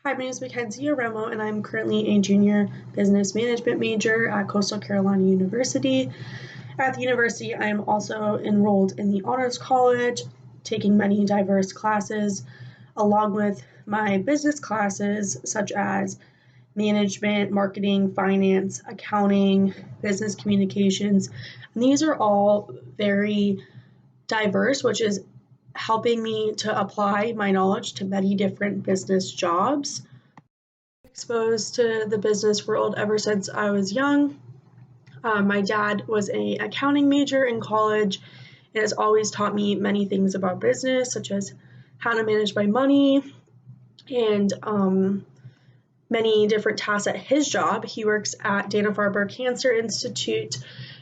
Hi, my name is Mackenzie Aremo, and I'm currently a junior business management major at Coastal Carolina University. At the university, I am also enrolled in the Honors College, taking many diverse classes, along with my business classes such as management, marketing, finance, accounting, business communications. And these are all very diverse, which is helping me to apply my knowledge to many different business jobs. Exposed to the business world ever since I was young. My dad was an accounting major in college and has always taught me many things about business, such as how to manage my money and many different tasks at his job. He works at Dana-Farber Cancer Institute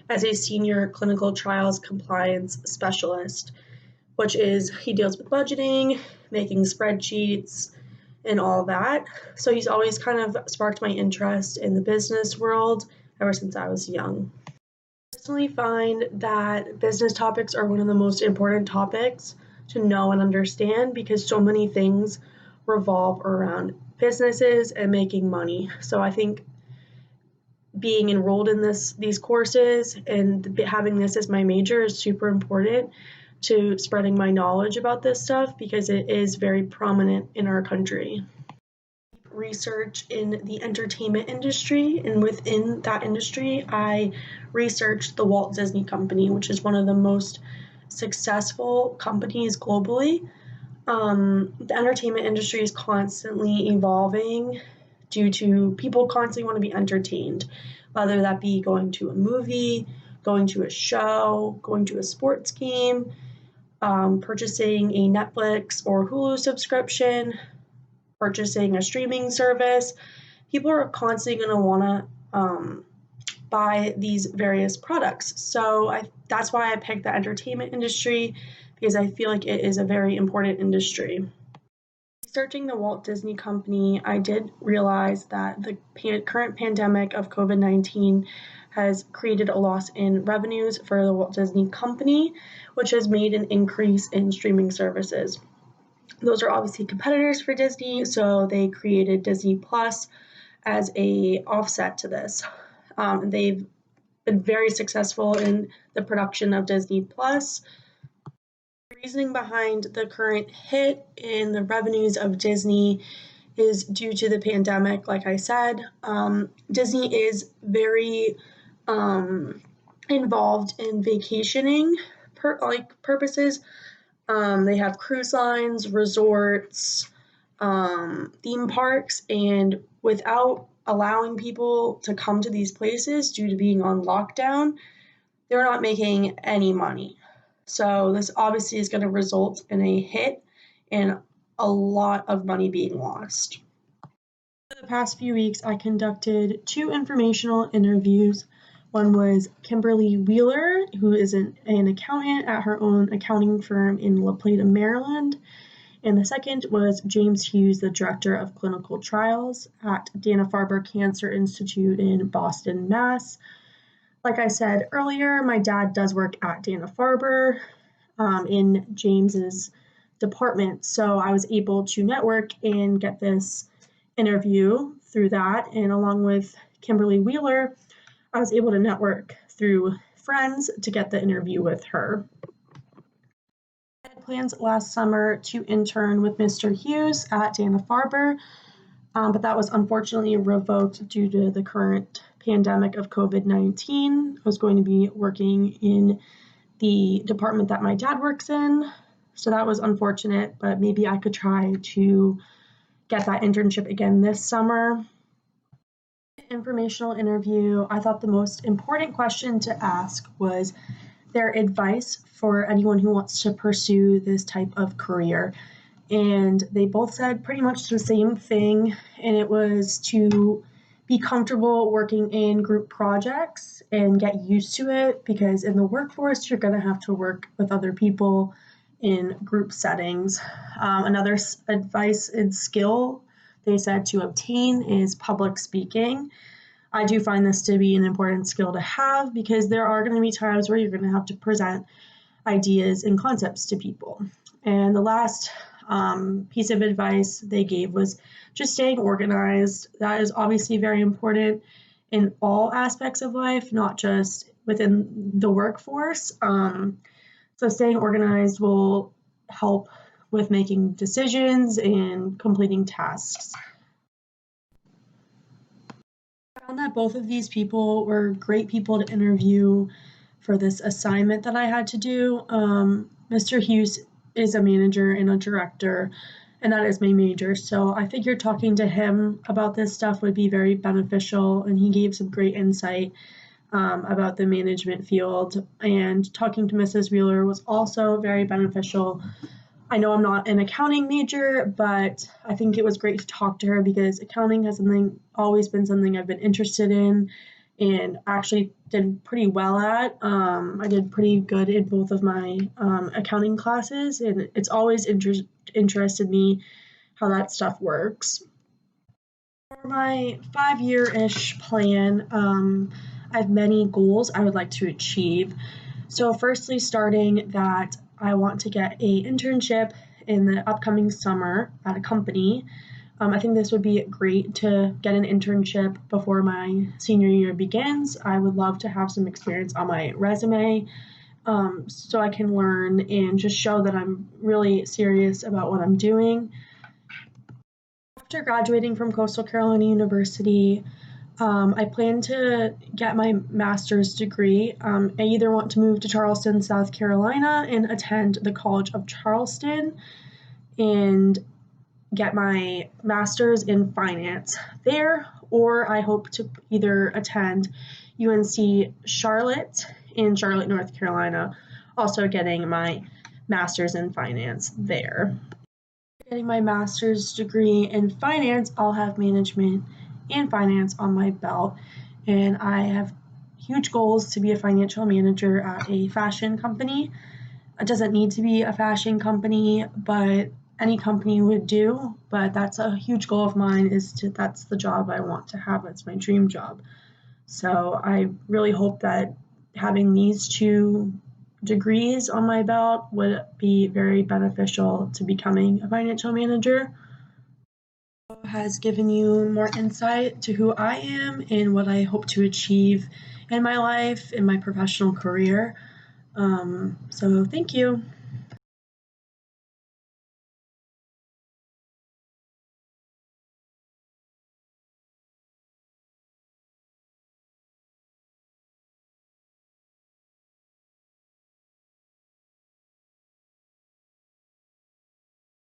as a senior clinical trials compliance specialist, which is he deals with budgeting, making spreadsheets, and all that. So he's always kind of sparked my interest in the business world ever since I was young. I personally find that business topics are one of the most important topics to know and understand because so many things revolve around businesses and making money. So I think being enrolled in these courses and having this as my major is super important to spreading my knowledge about this stuff because it is very prominent in our country. Research in the entertainment industry, and within that industry, I researched the Walt Disney Company, which is one of the most successful companies globally. The entertainment industry is constantly evolving due to people constantly want to be entertained, whether that be going to a movie, going to a show, going to a sports game, purchasing a Netflix or Hulu subscription, purchasing a streaming service. People are constantly going to want to buy these various products. So that's why I picked the entertainment industry because I feel like it is a very important industry. Researching the Walt Disney Company, I did realize that the current pandemic of COVID-19 has created a loss in revenues for the Walt Disney Company, which has made an increase in streaming services. Those are obviously competitors for Disney, so they created Disney Plus as a offset to this. They've been very successful in the production of Disney Plus. The reasoning behind the current hit in the revenues of Disney is due to the pandemic. Like I said, Disney is very involved in vacationing purposes. They have cruise lines, resorts, theme parks, and without allowing people to come to these places due to being on lockdown, they're not making any money. So this obviously is going to result in a hit and a lot of money being lost. For the past few weeks, I conducted 2 informational interviews. One was Kimberly Wheeler, who is an accountant at her own accounting firm in La Plata, Maryland. And the second was James Hughes, the director of clinical trials at Dana-Farber Cancer Institute in Boston, Mass. Like I said earlier, my dad does work at Dana-Farber in James's department. So I was able to network and get this interview through that. And along with Kimberly Wheeler, I was able to network through friends to get the interview with her. I had plans last summer to intern with Mr. Hughes at Dana-Farber, but that was unfortunately revoked due to the current pandemic of COVID-19. I was going to be working in the department that my dad works in, so that was unfortunate, but maybe I could try to get that internship again this summer. Informational interview, I thought the most important question to ask was their advice for anyone who wants to pursue this type of career. And they both said pretty much the same thing, and it was to be comfortable working in group projects and get used to it because in the workforce, you're going to have to work with other people in group settings. Another advice and skill they said to obtain is public speaking. I do find this to be an important skill to have because there are going to be times where you're going to have to present ideas and concepts to people. And the last piece of advice they gave was just staying organized. That is obviously very important in all aspects of life, not just within the workforce. So staying organized will help with making decisions and completing tasks. I found that both of these people were great people to interview for this assignment that I had to do. Mr. Hughes is a manager and a director, and that is my major. So I figured talking to him about this stuff would be very beneficial, and he gave some great insight about the management field. And talking to Mrs. Wheeler was also very beneficial. I know I'm not an accounting major, but I think it was great to talk to her because accounting has always been something I've been interested in and actually did pretty well at. I did pretty good in both of my accounting classes, and it's always interested me how that stuff works. For my 5-year-ish plan, I have many goals I would like to achieve. So firstly, starting that I want to get a internship in the upcoming summer at a company. I think this would be great to get an internship before my senior year begins. I would love to have some experience on my resume, so I can learn and just show that I'm really serious about what I'm doing. After graduating from Coastal Carolina University, I plan to get my master's degree. I either want to move to Charleston, South Carolina, and attend the College of Charleston and get my master's in finance there, or I hope to either attend UNC Charlotte in Charlotte, North Carolina, also getting my master's in finance there. Getting my master's degree in finance, I'll have management and finance on my belt, and I have huge goals to be a financial manager at a fashion company. It doesn't need to be a fashion company, but any company would do. But that's a huge goal of mine, that's the job I want to have. It's my dream job. So I really hope that having these two degrees on my belt would be very beneficial to becoming a financial manager. Has given you more insight to who I am and what I hope to achieve in my life, in my professional career. So thank you.